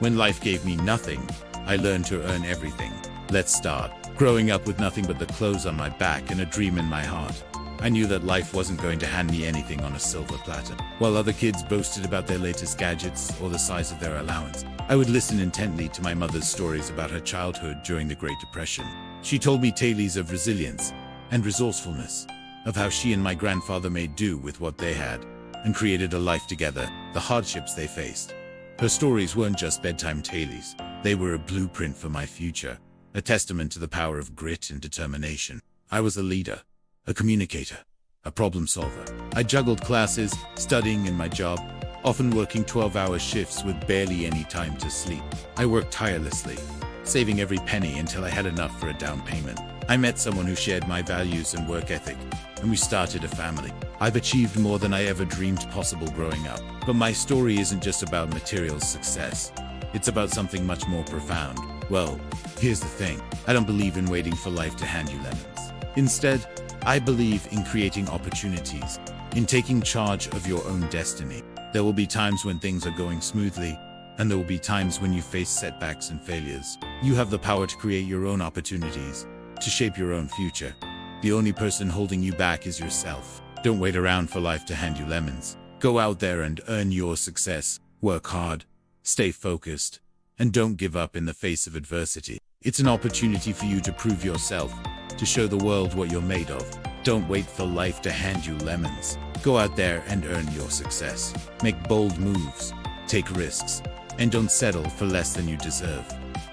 When life gave me nothing, I learned to earn everything. Let's start. Growing up with nothing but the clothes on my back and a dream in my heart, I knew that life wasn't going to hand me anything on a silver platter. While other kids boasted about their latest gadgets or the size of their allowance, I would listen intently to my mother's stories about her childhood during the Great Depression. She told me tales of resilience and resourcefulness, of how she and my grandfather made do with what they had and created a life together, the hardships they faced. Her stories weren't just bedtime tales. They were a blueprint for my future, a testament to the power of grit and determination. I was a leader, a communicator, a problem solver. I juggled classes, studying and my job, often working 12-hour shifts with barely any time to sleep. I worked tirelessly, saving every penny until I had enough for a down payment. I met someone who shared my values and work ethic, and we started a family. I've achieved more than I ever dreamed possible growing up. But my story isn't just about material success. It's about something much more profound. Well, here's the thing. I don't believe in waiting for life to hand you lemons. Instead, I believe in creating opportunities, in taking charge of your own destiny. There will be times when things are going smoothly, and there will be times when you face setbacks and failures. You have the power to create your own opportunities, to shape your own future. The only person holding you back is yourself. Don't wait around for life to hand you lemons. Go out there and earn your success. Work hard, stay focused, and don't give up in the face of adversity. It's an opportunity for you to prove yourself, to show the world what you're made of. Don't wait for life to hand you lemons. Go out there and earn your success. Make bold moves, take risks, and don't settle for less than you deserve.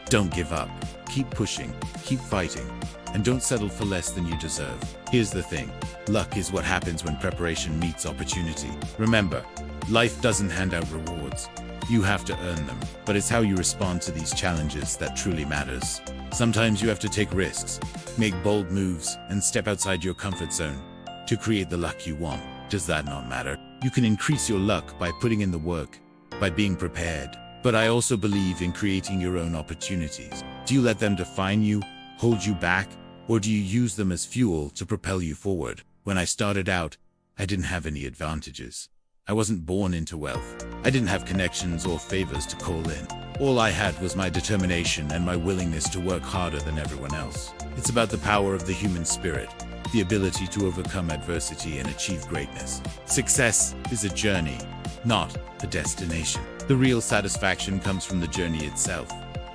Don't give up. Keep pushing, keep fighting, and don't settle for less than you deserve. Here's the thing. Luck is what happens when preparation meets opportunity. Remember, life doesn't hand out rewards. You have to earn them. But it's how you respond to these challenges that truly matters. Sometimes you have to take risks, make bold moves, and step outside your comfort zone to create the luck you want. Does that not matter? You can increase your luck by putting in the work, by being prepared. But I also believe in creating your own opportunities. Do you let them define you, hold you back, or do you use them as fuel to propel you forward? When I started out, I didn't have any advantages. I wasn't born into wealth. I didn't have connections or favors to call in. All I had was my determination and my willingness to work harder than everyone else. It's about the power of the human spirit, the ability to overcome adversity and achieve greatness. Success is a journey, not a destination. The real satisfaction comes from the journey itself,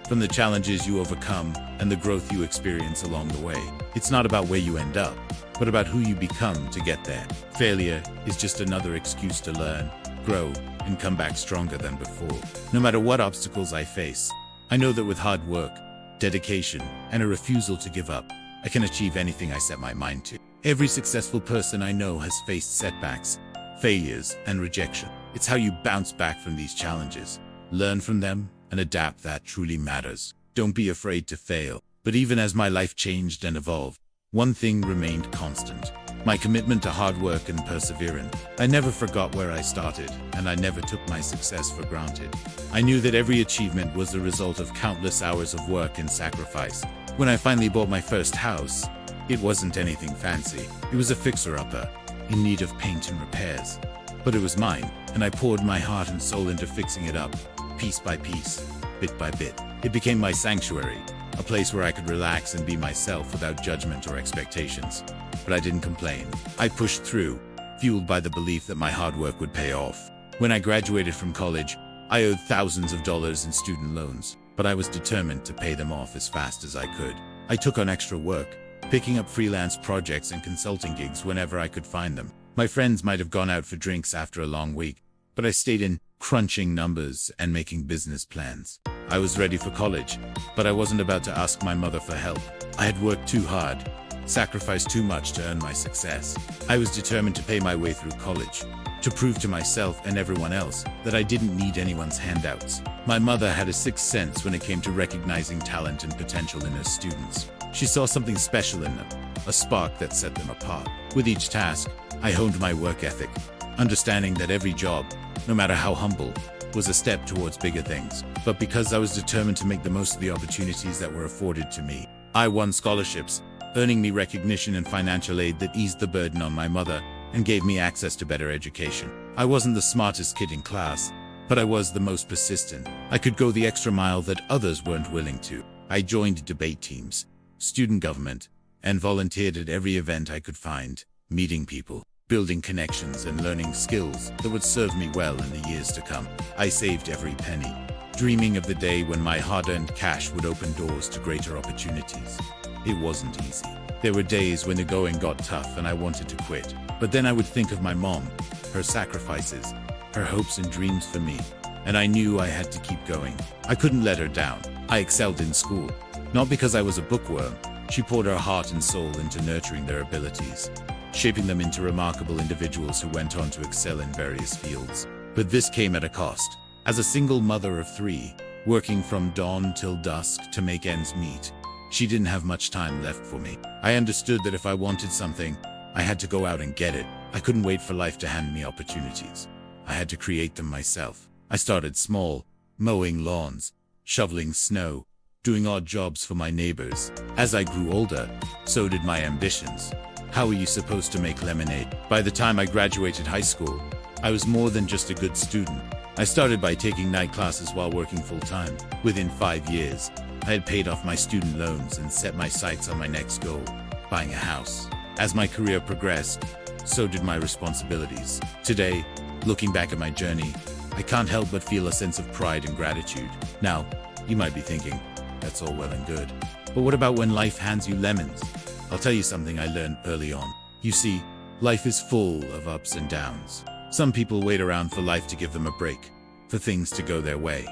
from the challenges you overcome and the growth you experience along the way. It's not about where you end up, but about who you become to get there. Failure is just another excuse to learn, grow, and come back stronger than before. No matter what obstacles I face, I know that with hard work, dedication, and a refusal to give up, I can achieve anything I set my mind to. Every successful person I know has faced setbacks, failures, and rejection. It's how you bounce back from these challenges, learn from them, and adapt that truly matters. Don't be afraid to fail. But even as my life changed and evolved, one thing remained constant: my commitment to hard work and perseverance. I never forgot where I started, and I never took my success for granted. I knew that every achievement was the result of countless hours of work and sacrifice. When I finally bought my first house, it wasn't anything fancy. It was a fixer-upper, in need of paint and repairs. But it was mine, and I poured my heart and soul into fixing it up, piece by piece, bit by bit. It became my sanctuary, a place where I could relax and be myself without judgment or expectations. But I didn't complain. I pushed through, fueled by the belief that my hard work would pay off. When I graduated from college, I owed thousands of dollars in student loans, but I was determined to pay them off as fast as I could. I took on extra work, picking up freelance projects and consulting gigs whenever I could find them. My friends might have gone out for drinks after a long week, but I stayed in, crunching numbers and making business plans. I was ready for college, but I wasn't about to ask my mother for help. I had worked too hard, sacrificed too much to earn my success. I was determined to pay my way through college, to prove to myself and everyone else that I didn't need anyone's handouts. My mother had a sixth sense when it came to recognizing talent and potential in her students. She saw something special in them, a spark that set them apart. With each task, I honed my work ethic, understanding that every job, no matter how humble, was a step towards bigger things. But because I was determined to make the most of the opportunities that were afforded to me, I won scholarships, earning me recognition and financial aid that eased the burden on my mother and gave me access to better education. I wasn't the smartest kid in class, but I was the most persistent. I could go the extra mile that others weren't willing to. I joined debate teams, student government, and volunteered at every event I could find, meeting people, building connections, and learning skills that would serve me well in the years to come. I saved every penny, dreaming of the day when my hard-earned cash would open doors to greater opportunities. It wasn't easy. There were days when the going got tough and I wanted to quit. But then I would think of my mom, her sacrifices, her hopes and dreams for me, and I knew I had to keep going. I couldn't let her down. I excelled in school, not because I was a bookworm. She poured her heart and soul into nurturing their abilities, shaping them into remarkable individuals who went on to excel in various fields. But this came at a cost. As a single mother of 3, working from dawn till dusk to make ends meet, she didn't have much time left for me. I understood that if I wanted something, I had to go out and get it. I couldn't wait for life to hand me opportunities. I had to create them myself. I started small, mowing lawns, shoveling snow, doing odd jobs for my neighbors. As I grew older, so did my ambitions. How were you supposed to make lemonade? By the time I graduated high school, I was more than just a good student. I started by taking night classes while working full-time. Within 5 years, I had paid off my student loans and set my sights on my next goal, buying a house. As my career progressed, so did my responsibilities. Today, looking back at my journey, I can't help but feel a sense of pride and gratitude. Now, you might be thinking, that's all well and good, but what about when life hands you lemons? I'll tell you something I learned early on. You see, life is full of ups and downs. Some people wait around for life to give them a break, for things to go their way.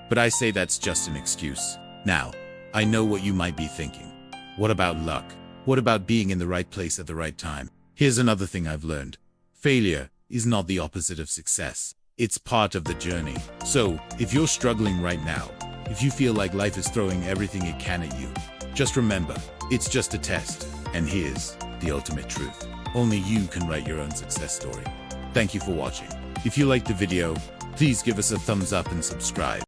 But I say that's just an excuse. Now, I know what you might be thinking. What about luck? What about being in the right place at the right time? Here's another thing I've learned. Failure is not the opposite of success. It's part of the journey. So, if you're struggling right now, if you feel like life is throwing everything it can at you, just remember, it's just a test. And here's the ultimate truth. Only you can write your own success story. Thank you for watching. If you liked the video, please give us a thumbs up and subscribe.